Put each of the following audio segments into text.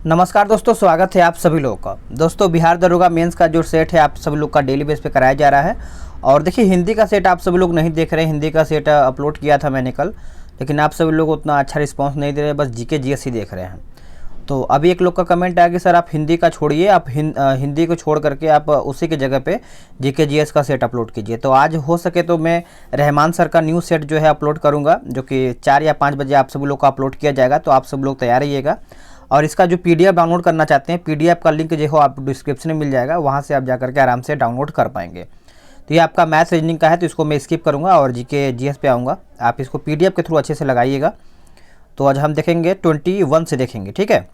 नमस्कार दोस्तों, स्वागत है आप सभी लोगों का। दोस्तों, बिहार दरोगा मेंस का जो सेट है आप सभी लोग का डेली बेस पे कराया जा रहा है। और देखिए, हिंदी का सेट आप सभी लोग नहीं देख रहे हैं। हिंदी का सेट अपलोड किया था मैंने कल, लेकिन आप सभी लोग उतना अच्छा रिस्पांस नहीं दे रहे, बस जीके जीएस ही देख रहे हैं। तो अभी एक लोग का कमेंट आया कि सर आप हिंदी का छोड़िए, आप हिंदी को छोड़ करके आप उसी की जगह पे जीके जीएस का सेट अपलोड कीजिए। तो आज हो सके तो मैं रहमान सर का न्यू सेट जो है अपलोड करूँगा, जो कि 4 या 5 बजे आप सभी लोग का अपलोड किया जाएगा। तो आप सब लोग तैयार रहिएगा। और इसका जो पीडीएफ डाउनलोड करना चाहते हैं, पीडीएफ का लिंक जो हो आप डिस्क्रिप्शन में मिल जाएगा, वहाँ से आप जाकर के आराम से डाउनलोड कर पाएंगे। तो ये आपका मैथ्स रीजनिंग का है, तो इसको मैं स्किप करूँगा और जीके जीएस पे आऊँगा। आप इसको पीडीएफ के थ्रू अच्छे से लगाइएगा। तो आज हम देखेंगे 21 से देखेंगे, ठीक है।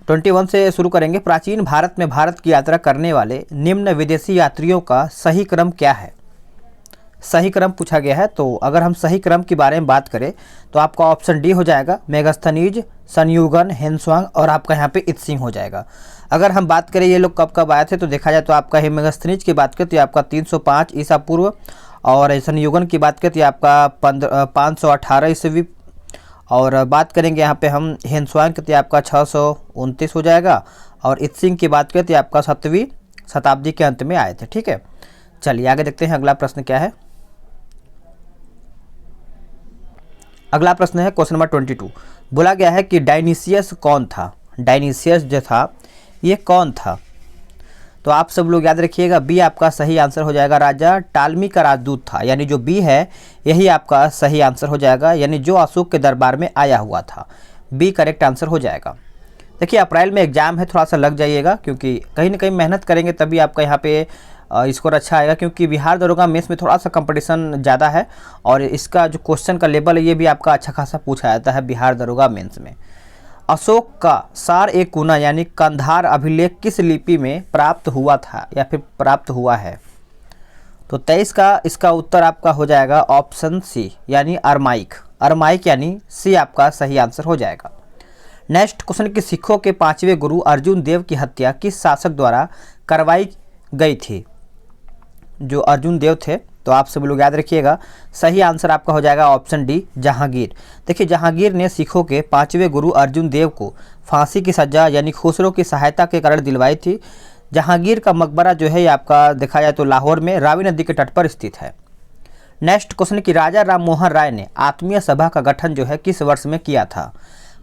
21 से शुरू करेंगे। प्राचीन भारत में भारत की यात्रा करने वाले निम्न विदेशी यात्रियों का सही क्रम क्या है? सही क्रम पूछा गया है। तो अगर हम सही क्रम के बारे में बात करें तो आपका ऑप्शन डी हो जाएगा, मेगास्थनीज, संयुगन, हेनस्वांग और आपका यहाँ पे इत्सिंग हो जाएगा। अगर हम बात करें ये लोग कब कब आए थे तो देखा जाए तो आपका मेगास्थनीज की बात करें तो आपका 305 ईसा पूर्व, और संयुगन की बात करें तो आपका 518 ईस्वी, और बात करेंगे यहाँ पे हम हेनस्वांग के तो आपका 629 हो जाएगा, और इत्सिंग की बात करें तो आपका 7वीं शताब्दी के अंत में आए थे, ठीक है। चलिए आगे देखते हैं अगला प्रश्न क्या है। अगला प्रश्न है क्वेश्चन नंबर 22। बोला गया है कि डायनीसियस कौन था? डायनीसियस जो था ये कौन था? तो आप सब लोग याद रखिएगा, बी आपका सही आंसर हो जाएगा। राजा टालमी का राजदूत था, यानी जो बी है यही आपका सही आंसर हो जाएगा, यानी जो अशोक के दरबार में आया हुआ था। बी करेक्ट आंसर हो जाएगा। देखिए, अप्रैल में एग्जाम है, थोड़ा सा लग जाइएगा, क्योंकि कहीं ना कहीं मेहनत करेंगे तभी आपका यहाँ पे स्कोर अच्छा आएगा, क्योंकि बिहार दरोगा मेंस में थोड़ा सा कंपटीशन ज़्यादा है, और इसका जो क्वेश्चन का लेवल है ये भी आपका अच्छा खासा पूछा जाता है बिहार दरोगा मेंस में। अशोक का सार-ए-कुना यानी कंधार अभिलेख किस लिपि में प्राप्त हुआ था या फिर प्राप्त हुआ है? तो 23 का इसका उत्तर आपका हो जाएगा ऑप्शन सी, यानी अरमाइक। अरमाइक यानी सी आपका सही आंसर हो जाएगा। नेक्स्ट क्वेश्चन कि सिखों के 5वें गुरु अर्जुन देव की हत्या किस शासक द्वारा करवाई गई थी? जो अर्जुन देव थे, तो आप सभी लोग याद रखिएगा, सही आंसर आपका हो जाएगा ऑप्शन डी, जहांगीर। देखिए, जहांगीर ने सिखों के 5वें गुरु अर्जुन देव को फांसी की सजा यानी खुसरो की सहायता के कारण दिलवाई थी। जहांगीर का मकबरा जो है ये आपका देखा जाए तो लाहौर में रावी नदी के तट पर स्थित है। नेक्स्ट क्वेश्चन कि राजा राम मोहन राय ने आत्मीय सभा का गठन जो है किस वर्ष में किया था?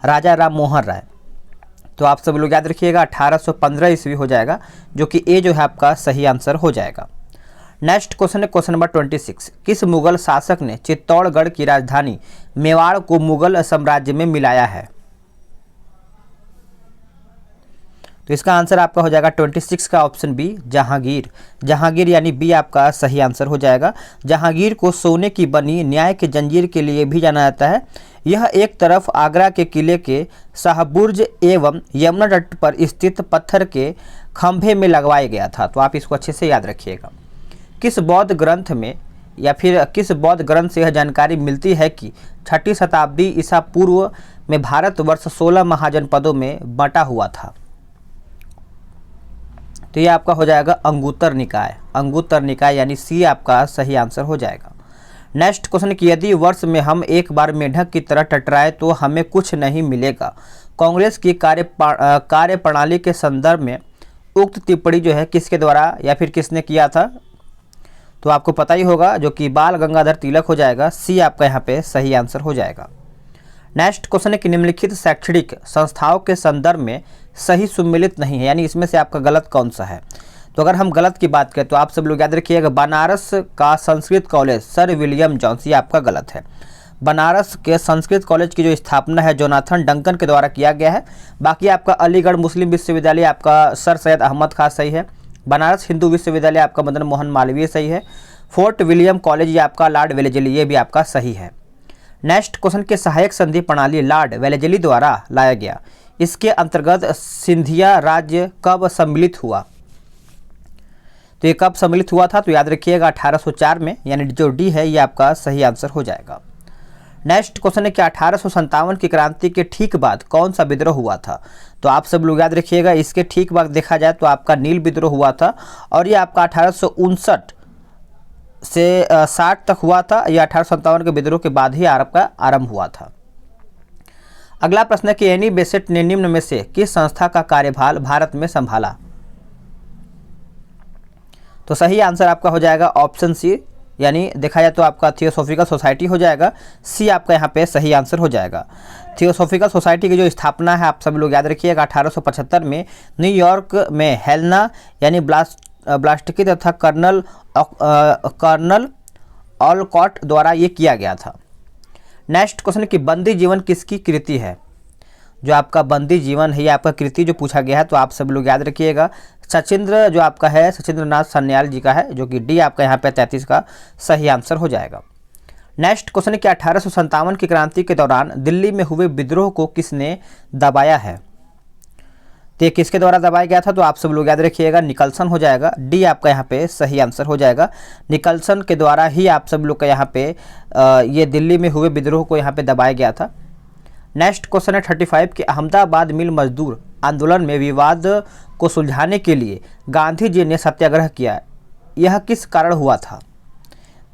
राजा राम मोहन राय, तो आप सब लोग याद रखिएगा 1815 ईस्वी हो जाएगा, जो कि ए जो है आपका सही आंसर हो जाएगा। नेक्स्ट क्वेश्चन है क्वेश्चन नंबर 26। किस मुगल शासक ने चित्तौड़गढ़ की राजधानी मेवाड़ को मुगल साम्राज्य में मिलाया है? तो इसका आंसर आपका हो जाएगा 26 का ऑप्शन बी, जहांगीर। जहांगीर यानी बी आपका सही आंसर हो जाएगा। जहांगीर को सोने की बनी न्याय के जंजीर के लिए भी जाना जाता है। यह एक तरफ आगरा के किले के शाहबुर्ज एवं यमुना तट पर स्थित पत्थर के खंभे में लगवाया गया था। तो आप इसको अच्छे से याद रखिएगा। किस बौद्ध ग्रंथ में या फिर किस बौद्ध ग्रंथ से यह जानकारी मिलती है कि 6ठी शताब्दी ईसा पूर्व में भारतवर्ष 16 महाजनपदों में बंटा हुआ था? तो ये आपका हो जाएगा अंगुत्तर निकाय। अंगुत्तर निकाय यानी सी आपका सही आंसर हो जाएगा। नेक्स्ट क्वेश्चन कि यदि वर्ष में हम एक बार मेंढक की तरह टटराए तो हमें कुछ नहीं मिलेगा। कांग्रेस की कार्य प्रणाली के संदर्भ में उक्त टिप्पणी जो है किसके द्वारा या फिर किसने किया था? तो आपको पता ही होगा, जो कि बाल गंगाधर तिलक हो जाएगा। सी आपका यहाँ पे सही आंसर हो जाएगा। नेक्स्ट क्वेश्चन है कि निम्नलिखित शैक्षणिक संस्थाओं के संदर्भ में सही सुमेलित नहीं है, यानी इसमें से आपका गलत कौन सा है? तो अगर हम गलत की बात करें तो आप सब लोग याद रखिएगा, बनारस का Sanskrit college sir William Jones, ये आपका गलत है। बनारस के संस्कृत कॉलेज की जो स्थापना है जोनाथन डंकन के द्वारा किया गया है। बाकी आपका अलीगढ़ मुस्लिम विश्वविद्यालय आपका सर सैयद अहमद खान सही है। बनारस हिंदू विश्वविद्यालय आपका मदन मोहन मालवीय सही है। फोर्ट विलियम कॉलेज ये आपका लॉर्ड वेलेजली, ये भी आपका सही है। नेक्स्ट क्वेश्चन के सहायक संधि प्रणाली लॉर्ड वेलेजली द्वारा लाया गया, इसके अंतर्गत सिंधिया राज्य कब सम्मिलित हुआ? तो ये कब सम्मिलित हुआ था? तो याद रखिएगा 1804 में, यानी जो डी है ये आपका सही आंसर हो जाएगा। नेक्स्ट क्वेश्चन है कि 1857 की क्रांति के ठीक बाद कौन सा विद्रोह हुआ था? तो आप सब लोग याद रखिएगा, इसके ठीक बाद देखा जाए तो आपका नील विद्रोह हुआ था, और ये आपका 1859 से 60 तक हुआ था। यह 1857 के विद्रोह के बाद ही आपका आरंभ हुआ था। अगला प्रश्न है कि एनी बेसेंट ने निम्न में से किस संस्था का कार्यभार भारत में संभाला। तो सही आंसर आपका हो जाएगा ऑप्शन सी, यानी देखा जाए तो आपका थियोसॉफिकल सोसाइटी हो जाएगा। सी आपका यहाँ पे सही आंसर हो जाएगा। थियोसॉफिकल सोसाइटी की जो स्थापना है आप सभी लोग याद रखिएगा 1875 में न्यूयॉर्क में हेलेना यानी ब्लास्टकी तथा कर्नल ऑलकॉट द्वारा ये किया गया था। नेक्स्ट क्वेश्चन कि बंदी जीवन किसकी कृति है। जो आपका बंदी जीवन है ये आपका कृति जो पूछा गया है तो आप सब लोग याद रखिएगा सचिंद्र जो आपका है सचिंद्रनाथ सान्याल जी का है, जो कि डी आपका यहाँ पे 33 का सही आंसर हो जाएगा। नेक्स्ट क्वेश्चन है कि 1857 की क्रांति के दौरान दिल्ली में हुए विद्रोह को किसने दबाया है। तो ये किसके द्वारा दबाया गया था, तो आप सब लोग याद रखिएगा निकलसन हो जाएगा। डी आपका यहाँ पे सही आंसर हो जाएगा। निकलसन के द्वारा ही आप सब लोग का यहाँ पे ये दिल्ली में हुए विद्रोह को यहाँ पे दबाया गया था। नेक्स्ट क्वेश्चन है 35 कि अहमदाबाद मिल मजदूर आंदोलन में विवाद को सुलझाने के लिए गांधी जी ने सत्याग्रह किया, यह किस कारण हुआ था।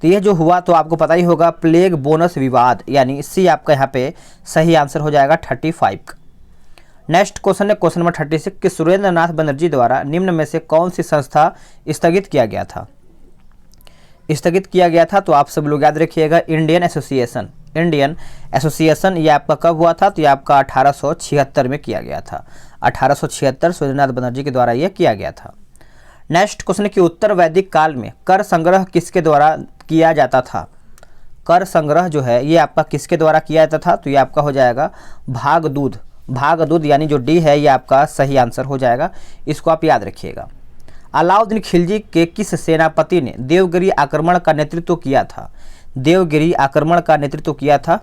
तो यह जो हुआ तो आपको पता ही होगा प्लेग बोनस विवाद, यानी सी आपका यहाँ पे सही आंसर हो जाएगा 35 का। नेक्स्ट क्वेश्चन है क्वेश्चन नंबर 36 कि सुरेंद्र नाथ बनर्जी द्वारा निम्न में से कौन सी संस्था स्थगित किया गया था। स्थगित किया गया था तो आप सब लोग याद रखिएगा इंडियन एसोसिएशन ये आपका कब हुआ था, तो ये आपका 1876 में किया गया था। 1876 सुरेंद्र नाथ बनर्जी के द्वारा यह किया गया था। नेक्स्ट क्वेश्चन है कि उत्तर वैदिक काल में कर संग्रह किसके द्वारा किया जाता था। कर संग्रह जो है ये आपका किसके द्वारा किया जाता था, तो ये आपका हो जाएगा भागदूद यानी जो डी है ये आपका सही आंसर हो जाएगा। इसको आप याद रखिएगा। अलाउद्दीन खिलजी के किस सेनापति ने देवगिरी आक्रमण का नेतृत्व किया था। देवगिरी आक्रमण का नेतृत्व किया था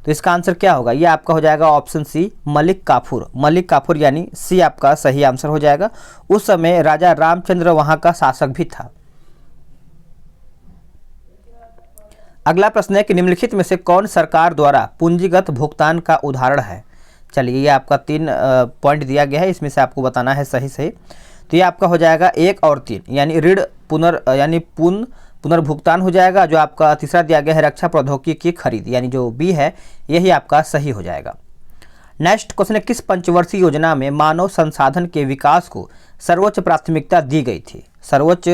तो इसका आंसर क्या होगा, ये आपका हो जाएगा ऑप्शन सी मलिक काफूर यानी सी आपका सही आंसर हो जाएगा। उस समय राजा रामचंद्र वहां का शासक भी था। अगला प्रश्न है कि निम्नलिखित में से कौन सरकार द्वारा पूंजीगत भुगतान का उदाहरण है। चलिए ये आपका 3 पॉइंट दिया गया है, इसमें से आपको बताना है सही। तो ये आपका हो जाएगा 1 और 3 यानी ऋण पुनर्भुगतान हो जाएगा। जो आपका तीसरा दिया गया है रक्षा प्रौद्योगिकी की खरीद यानी जो बी है यही आपका सही हो जाएगा। नेक्स्ट क्वेश्चन है किस पंचवर्षीय योजना में मानव संसाधन के विकास को सर्वोच्च प्राथमिकता दी गई थी। सर्वोच्च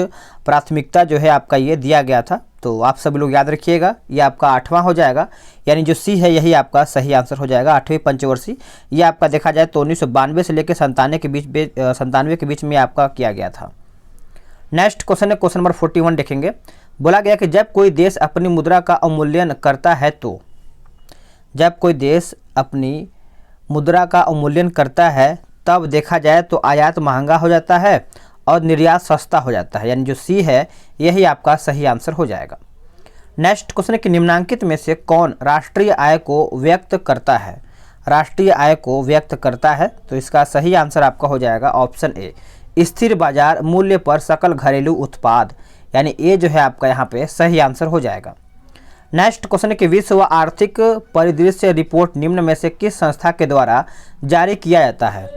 प्राथमिकता जो है आपका ये दिया गया था, तो आप सभी लोग याद रखिएगा ये आपका 8वां हो जाएगा, यानी जो सी है यही आपका सही आंसर हो जाएगा। 8वीं पंचवर्षीय ये आपका देखा जाए तो 1992 से लेकर 97 के बीच में आपका किया गया था। नेक्स्ट क्वेश्चन है क्वेश्चन नंबर 41 देखेंगे। बोला गया कि जब कोई देश अपनी मुद्रा का अवमूल्यन करता है तो जब कोई देश अपनी मुद्रा का अवमूल्यन करता है तब देखा जाए तो आयात महंगा हो जाता है और निर्यात सस्ता हो जाता है, यानी जो सी है यही आपका सही आंसर हो जाएगा। नेक्स्ट क्वेश्चन है कि निम्नांकित में से कौन राष्ट्रीय आय को व्यक्त करता है। राष्ट्रीय आय को व्यक्त करता है तो इसका सही आंसर आपका हो जाएगा ऑप्शन ए स्थिर बाजार मूल्य पर सकल घरेलू उत्पाद, यानी ए जो है आपका यहाँ पे सही आंसर हो जाएगा। नेक्स्ट क्वेश्चन है कि विश्व आर्थिक परिदृश्य रिपोर्ट निम्न में से किस संस्था के द्वारा जारी किया जाता है।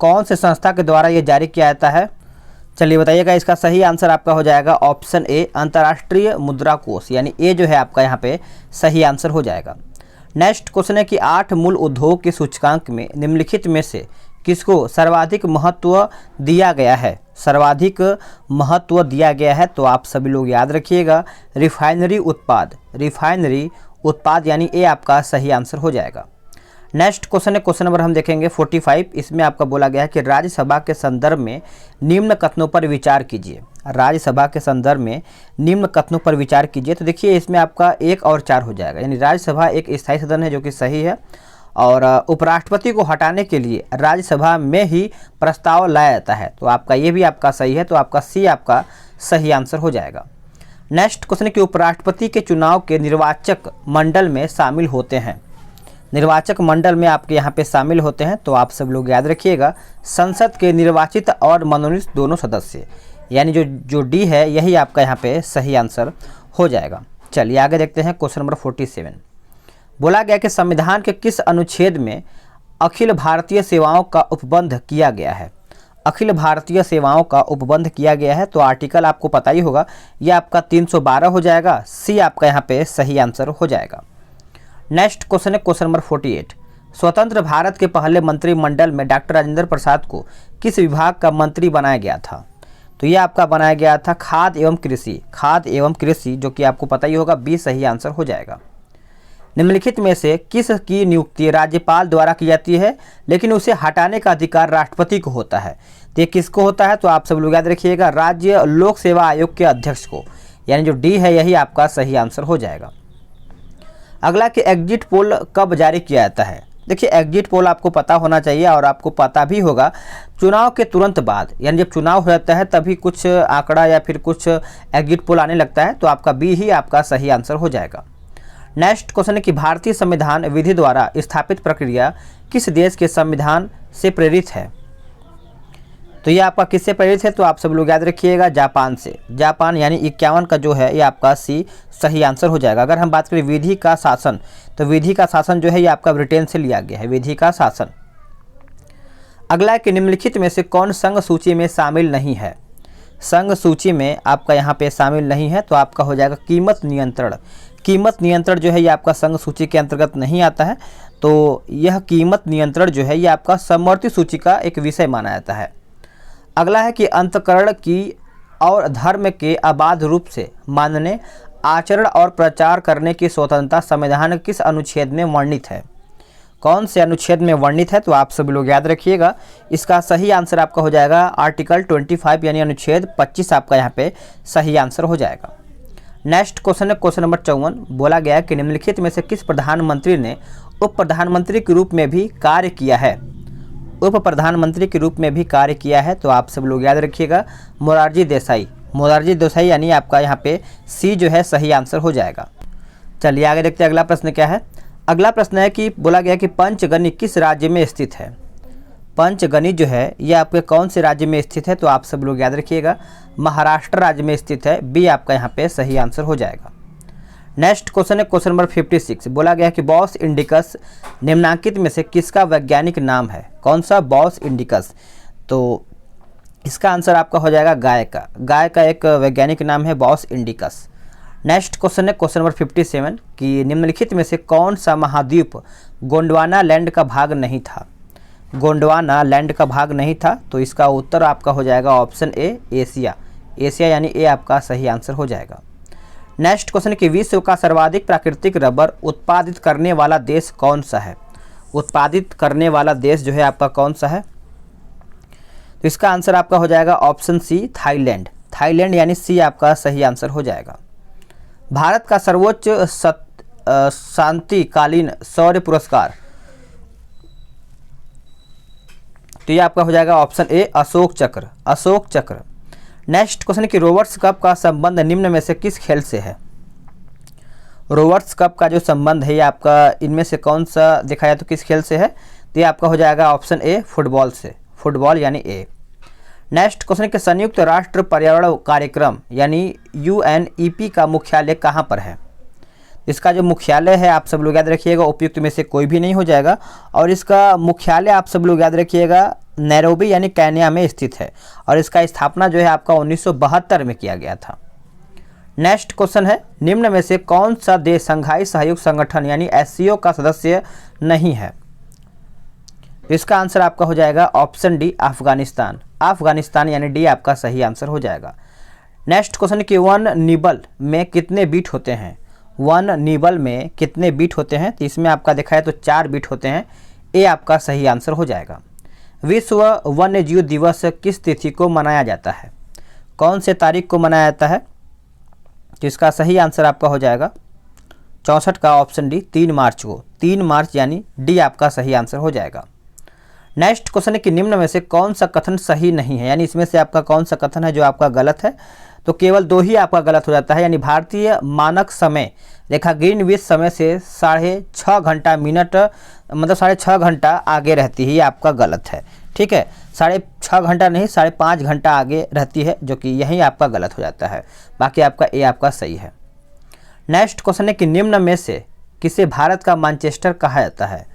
कौन से संस्था के द्वारा ये जारी किया जाता है, चलिए बताइएगा। इसका सही आंसर आपका हो जाएगा ऑप्शन ए अंतर्राष्ट्रीय मुद्रा कोष, यानी ए जो है आपका यहाँ पे सही आंसर हो जाएगा। नेक्स्ट क्वेश्चन है कि 8 मूल उद्योग के सूचकांक में निम्नलिखित में से किसको सर्वाधिक महत्व दिया गया है। सर्वाधिक महत्व दिया गया है तो आप सभी लोग याद रखिएगा रिफाइनरी उत्पाद यानी ए आपका सही आंसर हो जाएगा। नेक्स्ट क्वेश्चन है क्वेश्चन नंबर हम देखेंगे 45। इसमें आपका बोला गया है कि राज्यसभा के संदर्भ में निम्न कथनों पर विचार कीजिए। राज्यसभा के संदर्भ में निम्न कथनों पर विचार कीजिए। तो देखिए इसमें आपका 1 और 4 हो जाएगा, यानी राज्यसभा एक स्थायी सदन है जो कि सही है, और उपराष्ट्रपति को हटाने के लिए राज्यसभा में ही प्रस्ताव लाया जाता है, तो आपका ये भी आपका सही है, तो आपका सी आपका सही आंसर हो जाएगा। नेक्स्ट क्वेश्चन कि उपराष्ट्रपति के चुनाव के निर्वाचक मंडल में शामिल होते हैं। निर्वाचक मंडल में आपके यहाँ पे शामिल होते हैं तो आप सब लोग याद रखिएगा संसद के निर्वाचित और मनोनीत दोनों सदस्य, यानी जो डी है यही आपका यहाँ पे सही आंसर हो जाएगा। चलिए आगे देखते हैं क्वेश्चन नंबर 47। बोला गया कि संविधान के किस अनुच्छेद में अखिल भारतीय सेवाओं का उपबंध किया गया है। अखिल भारतीय सेवाओं का उपबंध किया गया है तो आर्टिकल आपको पता ही होगा, यह आपका 312 हो जाएगा। सी आपका यहाँ पे सही आंसर हो जाएगा। नेक्स्ट क्वेश्चन है क्वेश्चन नंबर 48। स्वतंत्र भारत के पहले मंत्रिमंडल में डॉक्टर राजेंद्र प्रसाद को किस विभाग का मंत्री बनाया गया था? तो ये आपका बनाया गया था खाद्य एवं कृषि। खाद्य एवं कृषि, जो कि आपको पता ही होगा, बी सही आंसर हो जाएगा। निम्नलिखित में से किस की नियुक्ति राज्यपाल द्वारा की जाती है, लेकिन उसे हटाने का अधिकार राष्ट्रपति को होता है? तो ये किसको होता है? तो आप सब लोग याद रखिएगा, राज्य लोक सेवा आयोग के अध्यक्ष को, यानी जो डी है यही आपका सही आंसर हो जाएगा। अगला कि एग्जिट पोल कब जारी किया जाता है? देखिए, एग्जिट पोल आपको पता होना चाहिए और आपको पता भी होगा, चुनाव के तुरंत बाद, यानी जब चुनाव हो जाता है तभी कुछ आंकड़ा या फिर कुछ एग्जिट पोल आने लगता है। तो आपका बी ही आपका सही आंसर हो जाएगा। नेक्स्ट क्वेश्चन है कि भारतीय संविधान विधि द्वारा स्थापित प्रक्रिया किस देश के संविधान से प्रेरित है? तो ये आपका किससे प्रेरित है? तो आप सब लोग याद रखिएगा, जापान से। जापान यानी 51 का जो है ये आपका सी सही आंसर हो जाएगा। अगर हम बात करें विधि का शासन, तो विधि का शासन जो है ये आपका ब्रिटेन से लिया गया है, विधि का शासन। अगला कि निम्नलिखित में से कौन संघ सूची में शामिल नहीं है? संघ सूची में आपका यहाँ पे शामिल नहीं है, तो आपका हो जाएगा कीमत नियंत्रण। कीमत नियंत्रण जो है ये आपका संघ सूची के अंतर्गत नहीं आता है। तो यह कीमत नियंत्रण जो है ये आपका समवर्ती सूची का एक विषय माना जाता है। अगला है कि अंतःकरण की और धर्म के अबाध रूप से मानने, आचरण और प्रचार करने की स्वतंत्रता संविधान के किस अनुच्छेद में वर्णित है? कौन से अनुच्छेद में वर्णित है? तो आप सभी लोग याद रखिएगा, इसका सही आंसर आपका हो जाएगा आर्टिकल 25 यानी अनुच्छेद 25 आपका यहाँ पे सही आंसर हो जाएगा। नेक्स्ट क्वेश्चन है क्वेश्चन नंबर 54। बोला गया कि निम्नलिखित में से किस प्रधानमंत्री ने उप प्रधानमंत्री के रूप में भी कार्य किया है? उप प्रधानमंत्री के रूप में भी कार्य किया है, तो आप सब लोग याद रखिएगा, मोरारजी देसाई। मोरारजी देसाई यानी आपका यहाँ पे सी जो है सही आंसर हो जाएगा। चलिए आगे देखते हैं अगला प्रश्न क्या है। अगला प्रश्न है कि बोला गया कि पंचगनी किस राज्य में स्थित है? पंचगनी जो है ये आपके कौन से राज्य में स्थित है? तो आप सब लोग याद रखिएगा, महाराष्ट्र राज्य में स्थित है। बी आपका यहाँ पे सही आंसर हो जाएगा। नेक्स्ट क्वेश्चन है क्वेश्चन नंबर 56। बोला गया कि बॉस इंडिकस निम्नांकित में से किसका वैज्ञानिक नाम है? कौन सा? Bos indicus. तो इसका आंसर आपका हो जाएगा गाय का। गाय का एक वैज्ञानिक नाम है बॉस इंडिकस। नेक्स्ट क्वेश्चन है क्वेश्चन नंबर 57 कि निम्नलिखित में से कौन सा महाद्वीप गोंडवाना लैंड का भाग नहीं था? गोंडवाना लैंड का भाग नहीं था, तो इसका उत्तर आपका हो जाएगा ऑप्शन ए, एशिया। एशिया यानी ए आपका सही आंसर हो जाएगा। नेक्स्ट क्वेश्चन कि विश्व का सर्वाधिक प्राकृतिक रबर उत्पादित करने वाला देश कौन सा है? उत्पादित करने वाला देश जो है आपका कौन सा है? तो इसका आंसर आपका हो जाएगा ऑप्शन सी, थाईलैंड। थाईलैंड यानी सी आपका सही आंसर हो जाएगा। भारत का सर्वोच्च शांतिकालीन शौर्य पुरस्कार, तो ये आपका हो जाएगा ऑप्शन ए, अशोक चक्र। अशोक चक्र। नेक्स्ट क्वेश्चन कि रोवर्स कप का संबंध निम्न में से किस खेल से है? रोवर्स कप का जो संबंध है ये आपका इनमें से कौन सा देखा जाए तो किस खेल से है? तो ये आपका हो जाएगा ऑप्शन ए, फुटबॉल से। फुटबॉल यानी ए। नेक्स्ट क्वेश्चन कि संयुक्त राष्ट्र पर्यावरण कार्यक्रम यानी UNEP का मुख्यालय कहाँ पर है? इसका जो मुख्यालय है आप सब लोग याद रखिएगा, उपयुक्त में से कोई भी नहीं हो जाएगा, और इसका मुख्यालय आप सब लोग याद रखिएगा नैरोबी यानी केन्या में स्थित है, और इसका स्थापना जो है आपका 1972 में किया गया था। नेक्स्ट क्वेश्चन है निम्न में से कौन सा देश संघाई सहयोग संगठन यानी SCO का सदस्य नहीं है? इसका आंसर आपका हो जाएगा ऑप्शन डी, अफगानिस्तान। अफगानिस्तान यानी डी आपका सही आंसर हो जाएगा। नेक्स्ट क्वेश्चन कि वन निबल में कितने बीट होते हैं? वन निबल में कितने बीट होते हैं? तो इसमें आपका देखा है तो 4 बीट होते हैं। ए आपका सही आंसर हो जाएगा। विश्व वन्य जीव दिवस किस तिथि को मनाया जाता है? कौन से तारीख को मनाया जाता है? तो इसका सही आंसर आपका हो जाएगा 64 का ऑप्शन डी, 3 मार्च को। 3 मार्च यानी डी आपका सही आंसर हो जाएगा। नेक्स्ट क्वेश्चन है कि निम्न में से कौन सा कथन सही नहीं है, यानी इसमें से आपका कौन सा कथन है जो आपका गलत है? तो केवल 2 ही आपका गलत हो जाता है, यानी भारतीय मानक समय रेखा ग्रीनविच समय से 6.5 घंटा मिनट मतलब 6.5 घंटा आगे रहती है, ये आपका गलत है। ठीक है, 6.5 घंटा नहीं 5.5 घंटा आगे रहती है, जो कि यही आपका गलत हो जाता है। बाकी आपका ए आपका सही है। नेक्स्ट क्वेश्चन है कि निम्न में से किसे भारत का मैनचेस्टर कहा जाता है?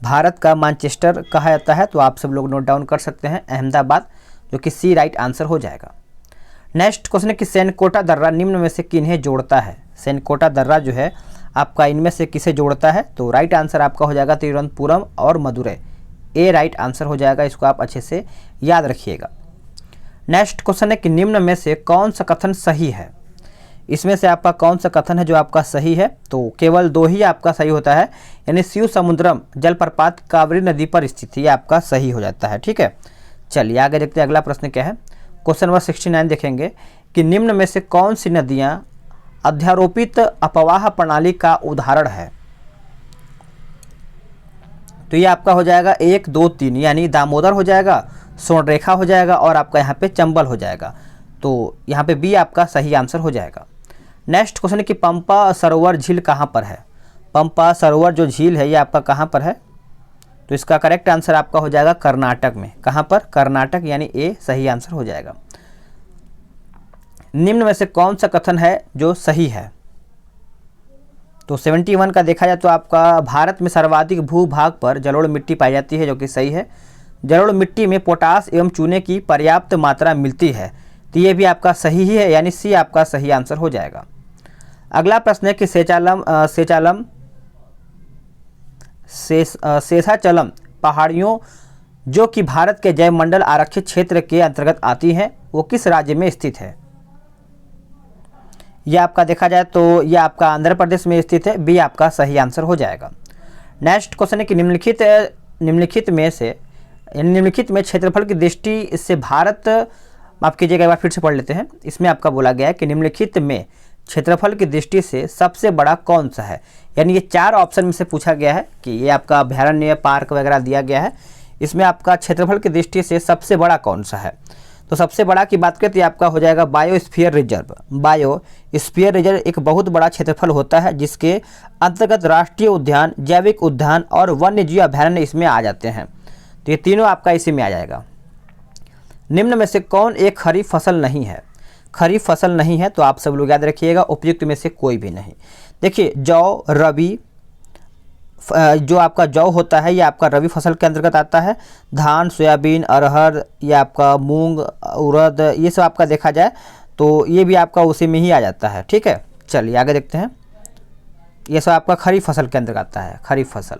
भारत का मैनचेस्टर कहा जाता है, तो आप सब लोग नोट डाउन कर सकते हैं अहमदाबाद, जो कि सी राइट आंसर हो जाएगा। नेक्स्ट क्वेश्चन है कि सेनकोटा दर्रा निम्न में से किन्हें जोड़ता है? सेनकोटा दर्रा जो है आपका इनमें से किसे जोड़ता है? तो राइट आंसर आपका हो जाएगा तिरुवनंतपुरम और मदुरै। ए राइट आंसर हो जाएगा, इसको आप अच्छे से याद रखिएगा। नेक्स्ट क्वेश्चन है कि निम्न में से कौन सा कथन सही है? इसमें से आपका कौन सा कथन है जो आपका सही है? तो केवल 2 ही आपका सही होता है, यानी शिव समुद्रम जलप्रपात कावेरी नदी पर स्थित है, ये आपका सही हो जाता है। ठीक है, चलिए आगे देखते हैं अगला प्रश्न क्या है। क्वेश्चन नंबर 69 देखेंगे कि निम्न में से कौन सी नदियां अध्यारोपित अपवाह प्रणाली का उदाहरण है? तो ये आपका हो जाएगा 1, 2, 3, यानी दामोदर हो जाएगा, स्वर्णरेखा हो जाएगा और आपका यहाँ पे चंबल हो जाएगा। तो यहाँ पे बी आपका सही आंसर हो जाएगा। नेक्स्ट क्वेश्चन है कि पंपा सरोवर झील कहाँ पर है? पंपा सरोवर जो झील है ये आपका कहाँ पर है? तो इसका करेक्ट आंसर आपका हो जाएगा कर्नाटक में। कहाँ पर? कर्नाटक, यानी ए सही आंसर हो जाएगा। निम्न में से कौन सा कथन है जो सही है? तो 71 का देखा जाए तो आपका भारत में सर्वाधिक भूभाग पर जलोढ़ मिट्टी पाई जाती है, जो कि सही है। जलोढ़ मिट्टी में पोटास एवं चूने की पर्याप्त मात्रा मिलती है, तो ये भी आपका सही ही है, यानी सी आपका सही आंसर हो जाएगा। अगला प्रश्न है कि शेषाचलम पहाड़ियों जो कि भारत के जैवमंडल आरक्षित क्षेत्र के अंतर्गत आती हैं, वो किस राज्य में स्थित है? यह आपका देखा जाए तो यह आपका आंध्र प्रदेश में स्थित है, बी आपका सही आंसर हो जाएगा। नेक्स्ट क्वेश्चन है कि निम्नलिखित में क्षेत्रफल की दृष्टि से भारत, माफ कीजिएगा एक बार फिर से पढ़ लेते हैं। इसमें आपका बोला गया है कि निम्नलिखित में क्षेत्रफल की दृष्टि से सबसे बड़ा कौन सा है? यानी ये 4 ऑप्शन में से पूछा गया है कि ये आपका अभ्यारण्य, पार्क वगैरह दिया गया है, इसमें आपका क्षेत्रफल की दृष्टि से सबसे बड़ा कौन सा है? तो सबसे बड़ा की बात करें तो आपका हो जाएगा बायोस्फीयर रिजर्व। बायोस्फीयर रिजर्व एक बहुत बड़ा क्षेत्रफल होता है, जिसके अंतर्गत राष्ट्रीय उद्यान, जैविक उद्यान और वन्यजीव अभ्यारण्य इसमें आ जाते हैं। तो ये तीनों आपका इसी में आ जाएगा। निम्न में से कौन एक खरीफ फसल नहीं है? खरीफ फसल नहीं है तो आप सब लोग याद रखिएगा, उपयुक्त में से कोई भी नहीं। देखिए जौ, रबी, जो आपका जौ होता है ये आपका रबी फसल के अंतर्गत आता है। धान, सोयाबीन, अरहर, ये आपका मूंग, उड़द, ये सब आपका देखा जाए तो ये भी आपका उसी में ही आ जाता है। ठीक है, चलिए आगे देखते हैं। ये सब आपका खरीफ फसल के अंतर्गत आता है, खरीफ फसल।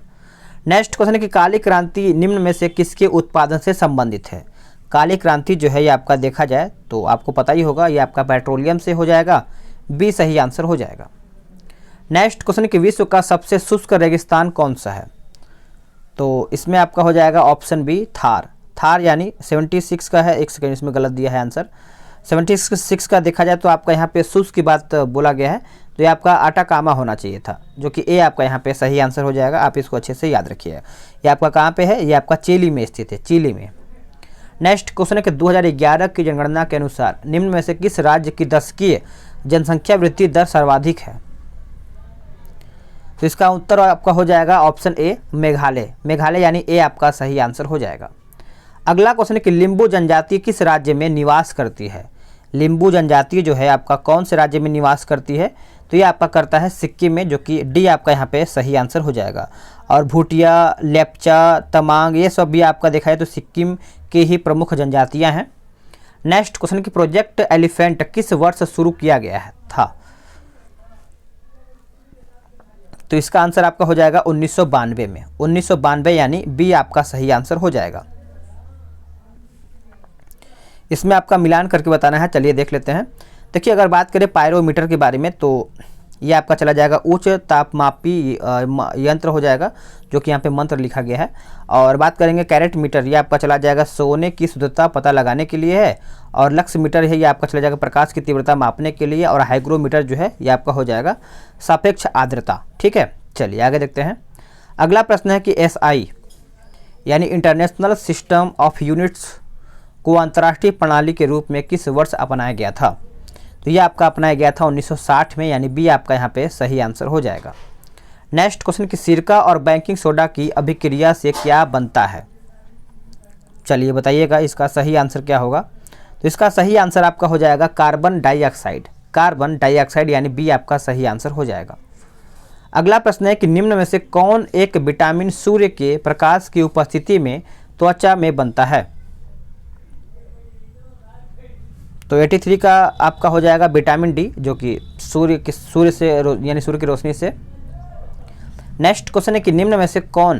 नेक्स्ट क्वेश्चन है कि काली क्रांति निम्न में से किसके उत्पादन से संबंधित है? काली क्रांति जो है ये आपका देखा जाए तो आपको पता ही होगा, ये आपका पेट्रोलियम से हो जाएगा, बी सही आंसर हो जाएगा। नेक्स्ट क्वेश्चन कि विश्व का सबसे शुष्क रेगिस्तान कौन सा है? तो इसमें आपका हो जाएगा ऑप्शन बी थार। थार यानी 76 का है, एक सेकेंड इसमें गलत दिया है आंसर। 76 का देखा जाए तो आपका यहाँ पे शुष्क की बात बोला गया है, तो ये आपका आटाकामा होना चाहिए था, जो कि ए आपका यहाँ पे सही आंसर हो जाएगा। आप इसको अच्छे से याद रखिएगा। ये आपका कहाँ पे है? ये आपका चिली में स्थित है, चिली में। नेक्स्ट क्वेश्चन है कि 2011 की जनगणना के अनुसार निम्न में से किस राज्य की दशकीय जनसंख्या वृद्धि दर सर्वाधिक है? तो इसका उत्तर आपका हो जाएगा ऑप्शन ए मेघालय। मेघालय यानी ए आपका सही आंसर हो जाएगा। अगला क्वेश्चन है कि लिम्बू जनजाति किस राज्य में निवास करती है? लिम्बू जनजाति जो है आपका कौन से राज्य में निवास करती है? तो ये आपका करता है सिक्किम में, जो कि डी आपका यहाँ पे सही आंसर हो जाएगा। और भूटिया, लेप्चा, तमांग, ये सब भी आपका देखा है तो सिक्किम की ही प्रमुख जनजातियाँ हैं। नेक्स्ट क्वेश्चन की प्रोजेक्ट एलिफेंट किस वर्ष शुरू किया गया था? तो इसका आंसर आपका हो जाएगा 1992 में। 1992 यानी बी आपका सही आंसर हो जाएगा। इसमें आपका मिलान करके बताना है, चलिए देख लेते हैं। देखिए अगर बात करें पायरोमीटर के बारे में तो ये आपका चला जाएगा उच्च तापमापी यंत्र हो जाएगा, जो कि यहाँ पे मंत्र लिखा गया है। और बात करेंगे कैरेट मीटर, ये आपका चला जाएगा सोने की शुद्धता पता लगाने के लिए है। और लक्स मीटर है ये आपका चला जाएगा प्रकाश की तीव्रता मापने के लिए। और हाइग्रोमीटर जो है ये आपका हो जाएगा सापेक्ष आर्द्रता। ठीक है, चलिए आगे देखते हैं। अगला प्रश्न है कि SI यानी इंटरनेशनल सिस्टम ऑफ यूनिट्स को अंतर्राष्ट्रीय प्रणाली के रूप में किस वर्ष अपनाया गया था? तो ये आपका अपनाया गया था 1960 में, यानी बी आपका यहाँ पे सही आंसर हो जाएगा। नेक्स्ट क्वेश्चन कि सिरका और बेकिंग सोडा की अभिक्रिया से क्या बनता है? चलिए बताइएगा इसका सही आंसर क्या होगा। तो इसका सही आंसर आपका हो जाएगा कार्बन डाइऑक्साइड। कार्बन डाइऑक्साइड यानी बी आपका सही आंसर हो जाएगा। अगला प्रश्न है कि निम्न में से कौन एक विटामिन सूर्य के प्रकाश की उपस्थिति में त्वचा में बनता है? तो 83 का आपका हो जाएगा विटामिन डी, जो कि सूर्य से यानी सूर्य की रोशनी से नेक्स्ट क्वेश्चन है कि निम्न में से कौन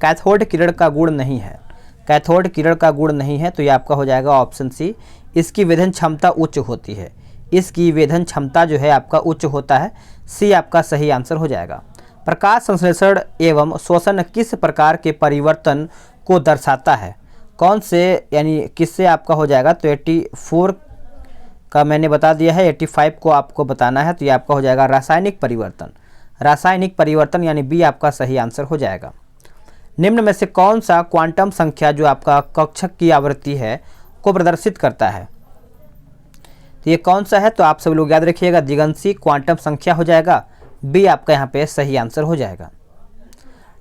कैथोड किरण का गुण नहीं है। कैथोड किरण का गुण नहीं है तो ये आपका हो जाएगा ऑप्शन सी, इसकी वेधन क्षमता उच्च होती है। इसकी वेधन क्षमता जो है आपका उच्च होता है। सी आपका सही आंसर हो जाएगा। प्रकाश संश्लेषण एवं शोषण किस प्रकार के परिवर्तन को दर्शाता है। कौन से यानी किससे आपका हो जाएगा, तो 84 का मैंने बता दिया है, 85 को आपको बताना है। तो ये आपका हो जाएगा रासायनिक परिवर्तन। रासायनिक परिवर्तन यानी बी आपका सही आंसर हो जाएगा। निम्न में से कौन सा क्वांटम संख्या जो आपका कक्षक की आवृत्ति है को प्रदर्शित करता है। तो ये कौन सा है, तो आप सब लोग याद रखिएगा दिगंशी क्वांटम संख्या हो जाएगा। बी आपका यहाँ पे सही आंसर हो जाएगा।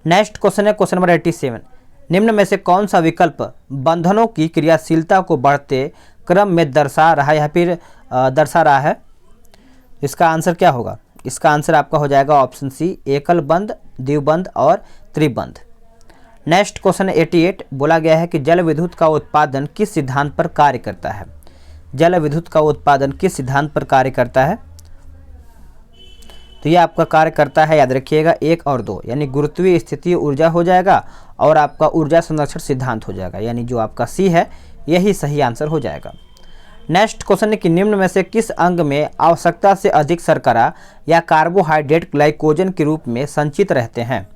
नेक्स्ट क्वेश्चन है क्वेश्चन नंबर 87। निम्न में से कौन सा विकल्प बंधनों की क्रियाशीलता को बढ़ते क्रम में दर्शा रहा है या फिर दर्शा रहा है। इसका आंसर क्या होगा, इसका आंसर आपका हो जाएगा ऑप्शन सी, एकल बंध, द्विबंध और त्रिबंध। Next question 88। बोला गया है कि जल विद्युत का उत्पादन किस सिद्धांत पर कार्य करता है। जल विद्युत का उत्पादन किस सिद्धांत पर कार्य करता है, तो ये आपका कार्य करता है, याद रखिएगा 1 और 2 यानी गुरुत्वीय स्थितीय ऊर्जा हो जाएगा और आपका ऊर्जा संरक्षण सिद्धांत हो जाएगा, यानी जो आपका सी है यही सही आंसर हो जाएगा। नेक्स्ट क्वेश्चन है कि निम्न में से किस अंग में आवश्यकता से अधिक शर्करा या कार्बोहाइड्रेट ग्लाइकोजन के रूप में संचित रहते हैं।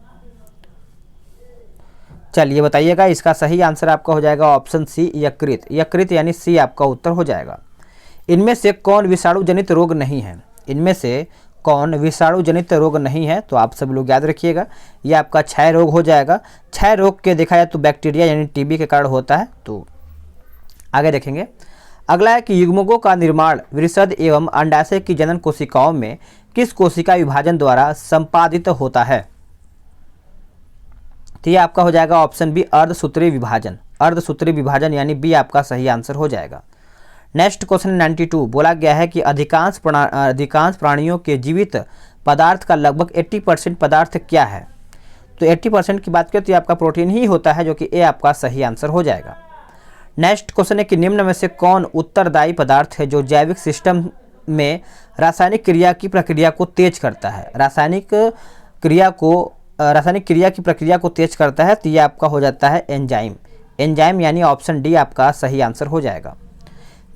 चलिए बताइएगा, इसका सही आंसर आपका हो जाएगा ऑप्शन सी, यकृत। यकृत यानी सी आपका उत्तर हो जाएगा। इनमें से कौन विषाणु जनित रोग नहीं है। इनमें से कौन विषाणु जनित रोग नहीं है, तो आप सब लोग याद रखिएगा ये आपका क्षय रोग हो जाएगा। क्षय रोग के देखा जाए तो बैक्टीरिया यानी टीबी के कारण होता है। तो आगे देखेंगे। अगला है कि युग्मकों का निर्माण वृषद एवं अंडाशय की जनन कोशिकाओं में किस कोशिका विभाजन द्वारा संपादित होता है। तो ये आपका हो जाएगा ऑप्शन बी, अर्धसूत्री विभाजन। अर्धसूत्री विभाजन यानी बी आपका सही आंसर हो जाएगा। Next question 92। बोला गया है कि अधिकांश प्राणियों के जीवित पदार्थ का लगभग 80% पदार्थ क्या है। तो 80% की बात करें तो ये आपका प्रोटीन ही होता है, जो कि ए आपका सही आंसर हो जाएगा। नेक्स्ट क्वेश्चन है कि निम्न में से कौन उत्तरदायी पदार्थ है जो जैविक सिस्टम में रासायनिक क्रिया की प्रक्रिया को तेज करता है। रासायनिक क्रिया की प्रक्रिया को तेज करता है, तो ये आपका हो जाता है एंजाइम। एंजाइम यानी ऑप्शन डी आपका सही आंसर हो जाएगा।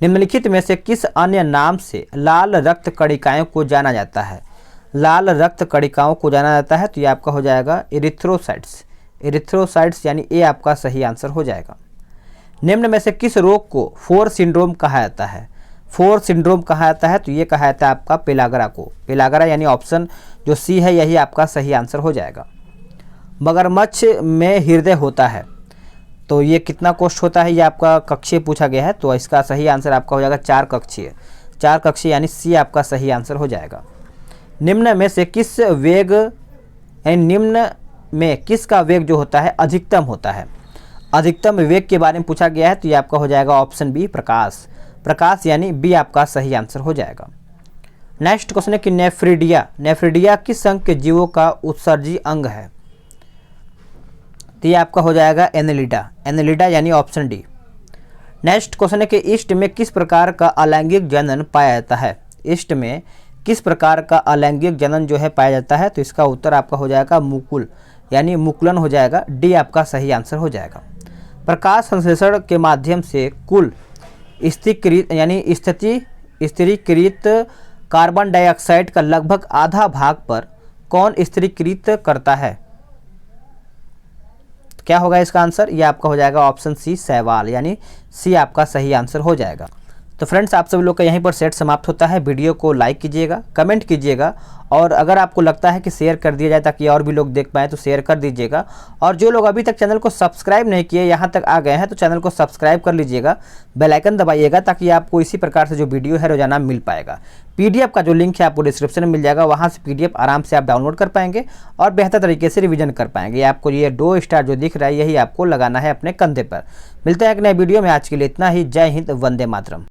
निम्नलिखित में से किस अन्य नाम से लाल रक्त कणिकाओं को जाना जाता है। लाल रक्त कणिकाओं को जाना जाता है, तो ये आपका हो जाएगा इरिथ्रोसाइट्स। इरिथ्रोसाइट्स यानी ए आपका सही आंसर हो जाएगा। निम्न में से किस रोग को फोर सिंड्रोम कहा जाता है। फोर सिंड्रोम कहा जाता है, तो ये कहा जाता है आपका पेलागरा को। पेलागरा यानी ऑप्शन जो सी है यही आपका सही आंसर हो जाएगा। मगरमच्छ में हृदय होता है, तो ये कितना कोष्ठ होता है, ये आपका कक्षीय पूछा गया है। तो इसका सही आंसर आपका हो जाएगा 4 कक्षीय। 4 कक्षीय यानी सी आपका सही आंसर हो जाएगा। निम्न में से किस वेग यानी निम्न में किसका वेग जो होता है अधिकतम होता है। अधिकतम वेग के बारे में पूछा गया है, तो ये आपका हो जाएगा ऑप्शन बी, प्रकाश। प्रकाश यानी बी आपका सही आंसर हो जाएगा। नेक्स्ट क्वेश्चन है कि नेफ्रिडिया किस अंग के जीवों का उत्सर्जी अंग है। तो ये आपका हो जाएगा एनेलिडा। एनेलिडा यानी ऑप्शन डी। नेक्स्ट क्वेश्चन है कि ईस्ट में किस प्रकार का अलैंगिक जनन पाया जाता है। ईस्ट में किस प्रकार का अलैंगिक जनन जो है पाया जाता है, तो इसका उत्तर आपका हो जाएगा मुकुल यानी मुकुलन हो जाएगा। डी आपका सही आंसर हो जाएगा। प्रकाश संश्लेषण के माध्यम से कुल स्थिरीकृत कार्बन डाइऑक्साइड का लगभग आधा भाग पर कौन स्थिरीकृत करता है। क्या होगा इसका आंसर, ये आपका हो जाएगा ऑप्शन सी, शैवाल यानी सी आपका सही आंसर हो जाएगा। तो फ्रेंड्स आप सब लोग का यहीं पर सेट समाप्त होता है। वीडियो को लाइक कीजिएगा, कमेंट कीजिएगा और अगर आपको लगता है कि शेयर कर दिया जाए ताकि और भी लोग देख पाएँ तो शेयर कर दीजिएगा। और जो लोग अभी तक चैनल को सब्सक्राइब नहीं किए यहाँ तक आ गए हैं तो चैनल को सब्सक्राइब कर लीजिएगा, बेल आइकन दबाइएगा ताकि आपको इसी प्रकार से जो वीडियो है रोजाना मिल पाएगा। PDF का जो लिंक है आपको डिस्क्रिप्शन में मिल जाएगा, वहाँ से PDF आराम से आप डाउनलोड कर पाएंगे और बेहतर तरीके से रिवीजन कर पाएंगे। आपको ये 2 स्टार जो दिख रहा है यही आपको लगाना है अपने कंधे पर। मिलते हैं एक नए वीडियो में, आज के लिए इतना ही। जय हिंद, वंदे मातरम।